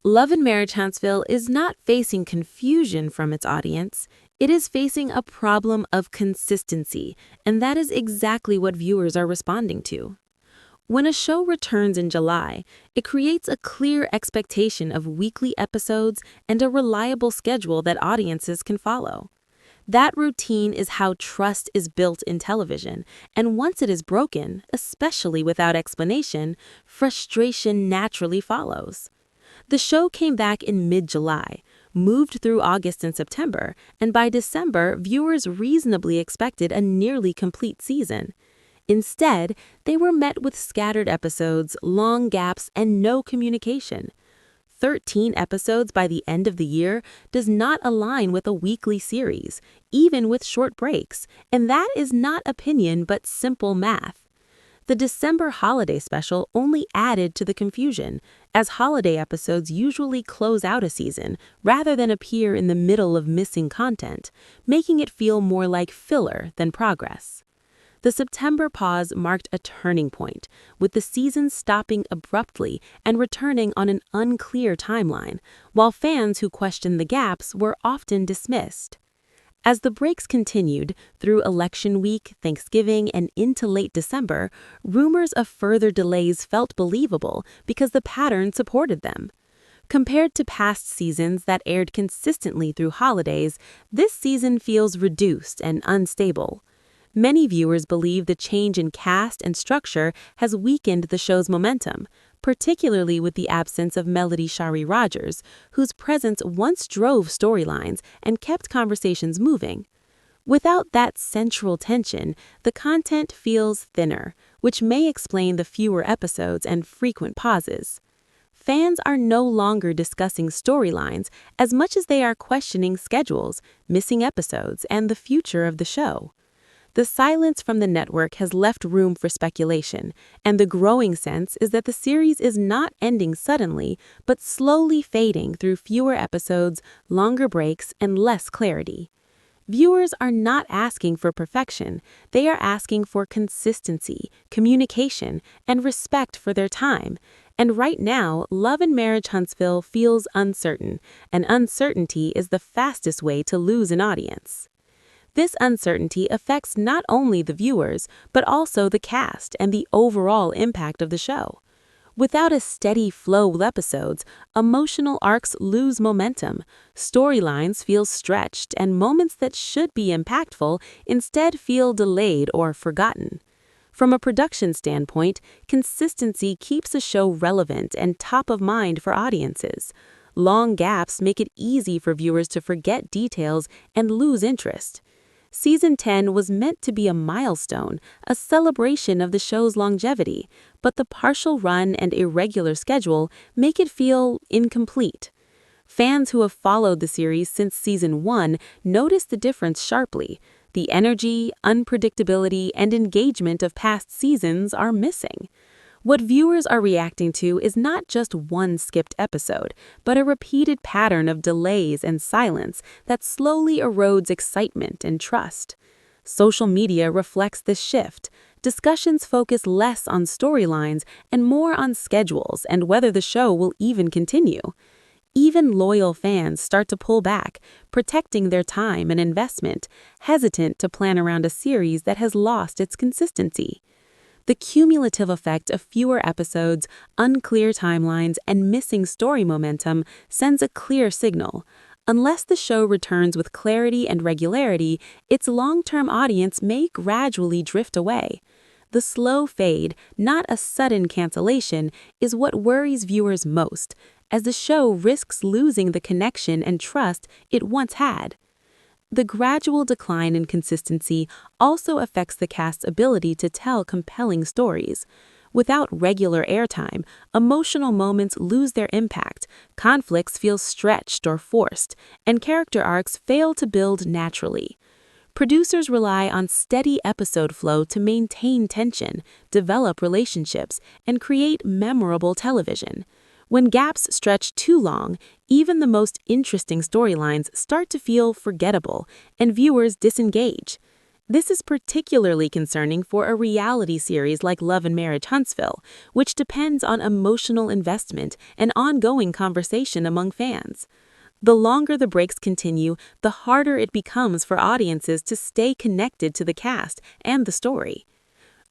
Love and Marriage Huntsville is not facing confusion from its audience. It is facing a problem of consistency, and that is exactly what viewers are responding to. When a show returns in July, it creates a clear expectation of weekly episodes and a reliable schedule that audiences can follow. That routine is how trust is built in television, and once it is broken, especially without explanation, frustration naturally follows. The show came back in mid-July, moved through August and September, and by December, viewers reasonably expected a nearly complete season. Instead, they were met with scattered episodes, long gaps, and no communication. 13 episodes by the end of the year does not align with a weekly series, even with short breaks, and that is not opinion but simple math. The December holiday special only added to the confusion, as holiday episodes usually close out a season rather than appear in the middle of missing content, making it feel more like filler than progress. The September pause marked a turning point, with the season stopping abruptly and returning on an unclear timeline, while fans who questioned the gaps were often dismissed. As the breaks continued through election week, Thanksgiving, and into late December, rumors of further delays felt believable because the pattern supported them. Compared to past seasons that aired consistently through holidays, this season feels reduced and unstable. Many viewers believe the change in cast and structure has weakened the show's momentum, particularly with the absence of Melody Shari Rogers, whose presence once drove storylines and kept conversations moving. Without that central tension, the content feels thinner, which may explain the fewer episodes and frequent pauses. Fans are no longer discussing storylines as much as they are questioning schedules, missing episodes, and the future of the show. The silence from the network has left room for speculation, and the growing sense is that the series is not ending suddenly, but slowly fading through fewer episodes, longer breaks, and less clarity. Viewers are not asking for perfection, they are asking for consistency, communication, and respect for their time. And right now, Love and Marriage Huntsville feels uncertain, and uncertainty is the fastest way to lose an audience. This uncertainty affects not only the viewers, but also the cast and the overall impact of the show. Without a steady flow of episodes, emotional arcs lose momentum, storylines feel stretched, and moments that should be impactful instead feel delayed or forgotten. From a production standpoint, consistency keeps a show relevant and top of mind for audiences. Long gaps make it easy for viewers to forget details and lose interest. Season 10 was meant to be a milestone, a celebration of the show's longevity, but the partial run and irregular schedule make it feel incomplete. Fans who have followed the series since Season 1 notice the difference sharply. The energy, unpredictability, and engagement of past seasons are missing. What viewers are reacting to is not just one skipped episode, but a repeated pattern of delays and silence that slowly erodes excitement and trust. Social media reflects this shift. Discussions focus less on storylines and more on schedules and whether the show will even continue. Even loyal fans start to pull back, protecting their time and investment, hesitant to plan around a series that has lost its consistency. The cumulative effect of fewer episodes, unclear timelines, and missing story momentum sends a clear signal. Unless the show returns with clarity and regularity, its long-term audience may gradually drift away. The slow fade, not a sudden cancellation, is what worries viewers most, as the show risks losing the connection and trust it once had. The gradual decline in consistency also affects the cast's ability to tell compelling stories. Without regular airtime, emotional moments lose their impact, conflicts feel stretched or forced, and character arcs fail to build naturally. Producers rely on steady episode flow to maintain tension, develop relationships, and create memorable television. When gaps stretch too long, even the most interesting storylines start to feel forgettable, and viewers disengage. This is particularly concerning for a reality series like Love and Marriage Huntsville, which depends on emotional investment and ongoing conversation among fans. The longer the breaks continue, the harder it becomes for audiences to stay connected to the cast and the story.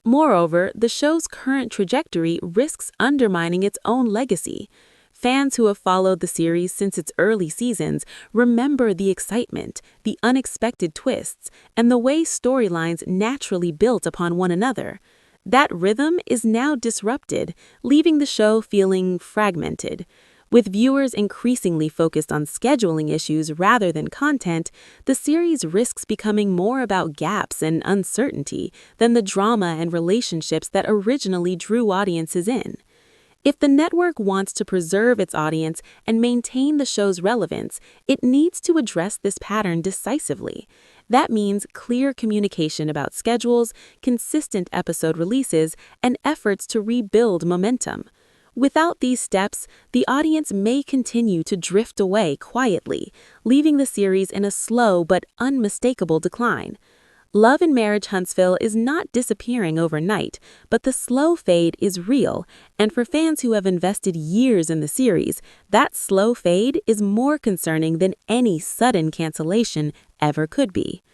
Moreover, the show's current trajectory risks undermining its own legacy. Fans who have followed the series since its early seasons remember the excitement, the unexpected twists, and the way storylines naturally built upon one another. That rhythm is now disrupted, leaving the show feeling fragmented. With viewers increasingly focused on scheduling issues rather than content, the series risks becoming more about gaps and uncertainty than the drama and relationships that originally drew audiences in. If the network wants to preserve its audience and maintain the show's relevance, it needs to address this pattern decisively. That means clear communication about schedules, consistent episode releases, and efforts to rebuild momentum. Without these steps, the audience may continue to drift away quietly, leaving the series in a slow but unmistakable decline. Love and Marriage Huntsville is not disappearing overnight, but the slow fade is real, and for fans who have invested years in the series, that slow fade is more concerning than any sudden cancellation ever could be.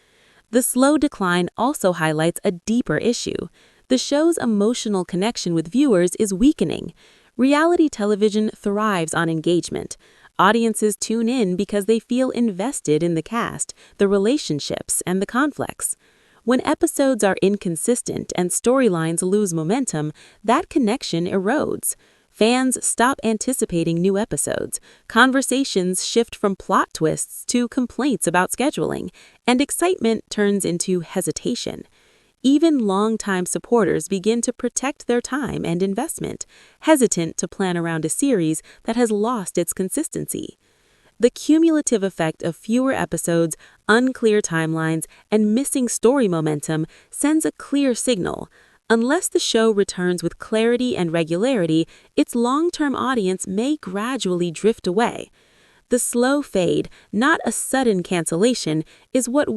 The slow decline also highlights a deeper issue. The show's emotional connection with viewers is weakening. Reality television thrives on engagement. Audiences tune in because they feel invested in the cast, the relationships, and the conflicts. When episodes are inconsistent and storylines lose momentum, that connection erodes. Fans stop anticipating new episodes, conversations shift from plot twists to complaints about scheduling, and excitement turns into hesitation. Even longtime supporters begin to protect their time and investment, hesitant to plan around a series that has lost its consistency. The cumulative effect of fewer episodes, unclear timelines, and missing story momentum sends a clear signal. Unless the show returns with clarity and regularity, its long-term audience may gradually drift away. The slow fade, not a sudden cancellation, is what